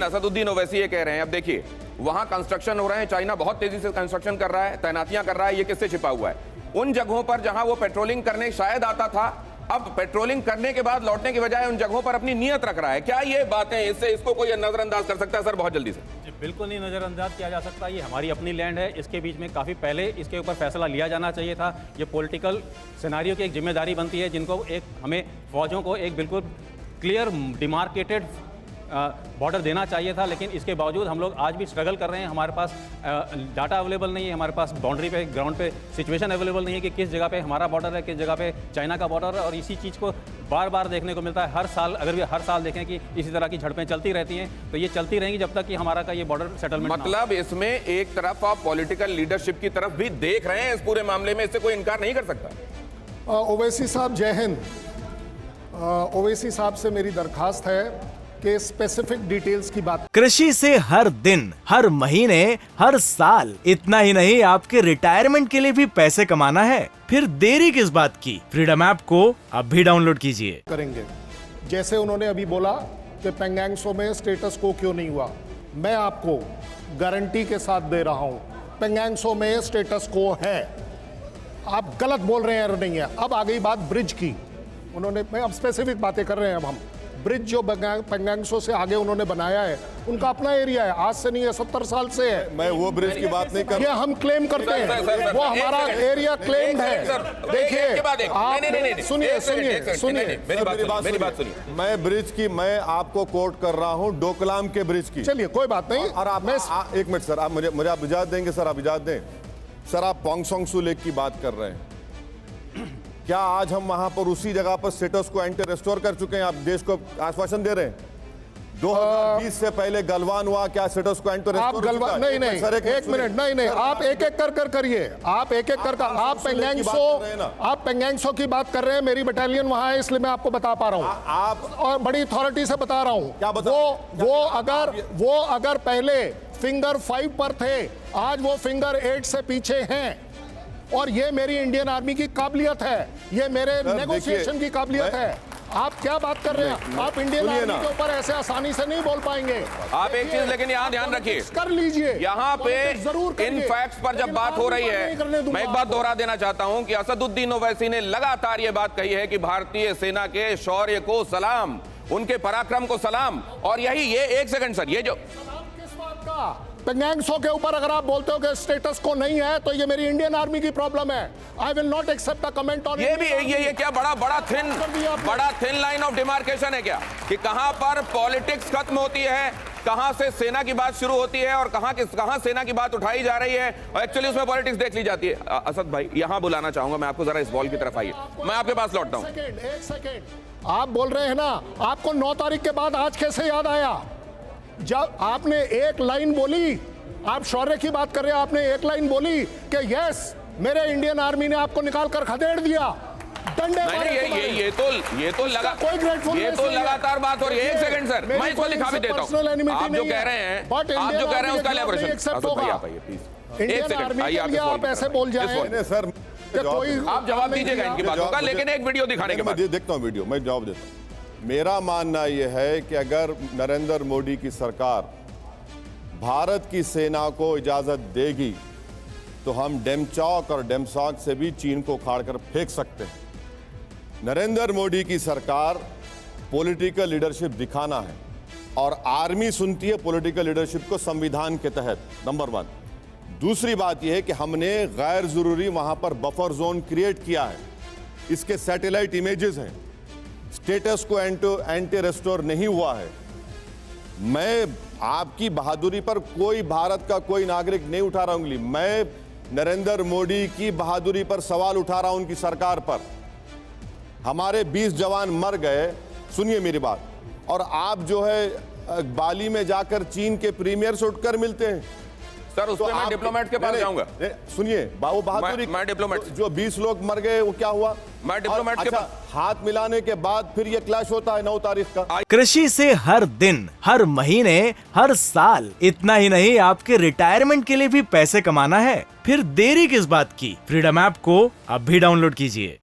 असदुद्दीन ओवैसी ये कह रहे हैं, अब देखिए वहां कंस्ट्रक्शन हो रहे हैं, चाइना बहुत तेजी से कंस्ट्रक्शन कर रहा है, तैनातियां कर रहा है, ये किससे छिपा हुआ है? उन जगहों पर जहां वो पेट्रोलिंग करने शायद आता था, अब पेट्रोलिंग करने के बाद लौटने की बजाय उन जगहों पर अपनी नियत रख रहा है। क्या ये बातें इससे इसको कोई नजरअंदाज कर सकता है सर? बहुत जल्दी से। बिल्कुल नहीं नज़रअंदाज किया जा सकता। ये हमारी अपनी लैंड है, इसके बीच में काफ़ी पहले इसके ऊपर फैसला लिया जाना चाहिए था। ये पॉलिटिकल सिनारियो की एक जिम्मेदारी बनती है, जिनको एक हमें फौजों को एक बिल्कुल क्लियर डिमार्केटेड बॉर्डर देना चाहिए था, लेकिन इसके बावजूद हम लोग आज भी स्ट्रगल कर रहे हैं। हमारे पास डाटा अवेलेबल नहीं है, हमारे पास बाउंड्री पे ग्राउंड पे सिचुएशन अवेलेबल नहीं है कि किस जगह पे हमारा बॉर्डर है, किस जगह पे चाइना का बॉर्डर है, और इसी चीज़ को बार बार देखने को मिलता है हर साल। अगर भी हर साल देखें कि इसी तरह की झड़पें चलती रहती हैं, तो ये चलती रहेंगी जब तक कि हमारा का ये बॉर्डर सेटलमेंट मतलब इसमें एक तरफ आप पॉलिटिकल लीडरशिप की तरफ भी देख रहे हैं इस पूरे मामले में, इससे कोई इनकार नहीं कर सकता। ओवैसी साहब जय हिंद। ओवैसी साहब से मेरी दरखास्त है कि स्पेसिफिक डिटेल्स की बात। कृषि से हर दिन, हर महीने, हर साल, इतना ही नहीं आपके रिटायरमेंट के लिए भी पैसे कमाना है, फिर देरी किस बात की? फ्रीडम ऐप को अब भी डाउनलोड कीजिए। करेंगे जैसे उन्होंने अभी बोला कि पेंगोंग त्सो में स्टेटस को क्यों नहीं हुआ, मैं आपको गारंटी के साथ दे रहा हूं पेंगोंग त्सो में स्टेटस को है। आप गलत बोल रहे हैं, नहीं है। अब आ गई बात ब्रिज की। उन्होंने, मैं अब स्पेसिफिक बातें कर रहे हैं। अब हम ब्रिज जो पेंगोंग त्सो से आगे उन्होंने बनाया है, उनका अपना एरिया है, आज से नहीं है, 70 साल से है। मैं वो ब्रिज की बात नहीं कर रहा। ये हम क्लेम करते हैं, वो हमारा एरिया क्लेम्ड है। देखिए आप सुनिए सुनिए सुनिए, मेरी बात सुनिए। मैं ब्रिज की, मैं आपको कोट कर रहा हूं डोकलाम के ब्रिज की। चलिए कोई बात नहीं। और आप एक मिनट सर, आप मुझे आप इजाजत देंगे सर? आप इजाजत दें सर। आप पोंग सोंग सू लेक की बात कर रहे हैं, क्या आज हम वहां पर उसी जगह पर स्टेटस को एंटी रेस्टोर कर चुके हैं? आप देश को आश्वासन दे रहे हैं 2020 से पहले गलवान हुआ, क्या स्टेटस को एंटी रेस्टोर? आप गलवान नहीं नहीं सर, एक मिनट, नहीं आप एक एक कर करिए, आप एक एक कर। आप पेंगोंग त्सो की बात कर रहे हैं, मेरी बटालियन वहां है, इसलिए मैं आपको बता पा रहा हूं। आप और बड़ी अथॉरिटी से बता रहा हूं। क्या बता? वो अगर पहले फिंगर 5 पर थे, आज वो फिंगर 8 से पीछे हैं। और ये मेरी इंडियन आर्मी की काबिलियत है, ये मेरे नेगोशिएशन की काबिलियत है। आप क्या बात कर रहे हैं? आप इंडियन आर्मी के ऊपर ऐसे आसानी से नहीं बोल पाएंगे। आप एक चीज लेकिन यहाँ ध्यान रखिए, कर लीजिए यहाँ पे इन फैक्ट्स पर जब बात हो रही है, मैं एक बात दोहरा देना चाहता हूं कि असदुद्दीन ओवैसी ने लगातार ये बात कही है कि भारतीय सेना के शौर्य को सलाम, उनके पराक्रम को सलाम। और यही ये एक सेकंड सर, ये जो किस बात का पेंगोंग त्सो के ऊपर अगर आप बोलते हो कि स्टेटस को नहीं है, तो ये मेरी इंडियन आर्मी की प्रॉब्लम है। I will not accept a comment on ये भी ये क्या बड़ा थिन लाइन ऑफ डिमार्केशन है क्या, कि कहां पर पॉलिटिक्स खत्म होती है, कहां से सेना की बात शुरू होती है, और कहां सेना की बात उठाई जा रही है, और एक्चुअली उसमें पॉलिटिक्स देख ली जाती है। असद भाई यहां बुलाना चाहूंगा मैं आपको, जरा इस बॉल की तरफ आइए, मैं आपके पास लौटता हूं। एक सेकेंड, आप बोल रहे हैं ना, आपको 9 तारीख के बाद आज कैसे याद आया? जब आपने एक लाइन बोली, आप शौर्य की बात कर रहे हैं, आपने एक लाइन बोली कि यस मेरे इंडियन आर्मी ने आपको निकाल कर खदेड़ दिया, डंडे मारे। ये तो लगातार बात हो रही है। एक सेकंड सर, मैं इसको लिखा भी देता हूँ। आप जो कह रहे हैं उसका एलैबोरेशन। इंडियन आर्मी के लिए आप ऐसे बोल जाएं सर, आप जवाब दीजिएगा इनकी बातों का, लेकिन एक वीडियो दिखाने के बाद देखता हूँ वीडियो, मैं जवाब देता हूँ। मेरा मानना यह है कि अगर नरेंद्र मोदी की सरकार भारत की सेना को इजाजत देगी, तो हम डेमचौक और डेमसाक से भी चीन को उखाड़ कर फेंक सकते हैं। नरेंद्र मोदी की सरकार पॉलिटिकल लीडरशिप दिखाना है, और आर्मी सुनती है पॉलिटिकल लीडरशिप को संविधान के तहत, नंबर 1। दूसरी बात यह है कि हमने गैर जरूरी वहां पर बफर जोन क्रिएट किया है, इसके सैटेलाइट इमेजेस हैं, स्टेटस को एंटी रेस्टोर नहीं हुआ है। मैं आपकी बहादुरी पर कोई भारत का कोई नागरिक नहीं उठा रहा उंगली, मैं नरेंद्र मोदी की बहादुरी पर सवाल उठा रहा हूं, उनकी सरकार पर। हमारे 20 जवान मर गए, सुनिए मेरी बात, और आप जो है बाली में जाकर चीन के प्रीमियर से उठकर मिलते हैं। सर उस पर मैं डिप्लोमेट के पास जाऊंगा। सुनिए, वो बहादुरी, मैं डिप्लोमेट, जो 20 लोग मर गए वो क्या हुआ? मैं डिप्लोमेट के पास। हाथ मिलाने के बाद फिर ये क्लैश होता है 9 तारीख का। कृषि से हर दिन, हर महीने, हर साल, इतना ही नहीं आपके रिटायरमेंट के लिए भी पैसे कमाना है, फिर देरी किस बात की? फ्रीडम ऐप को अब भी डाउनलोड कीजिए।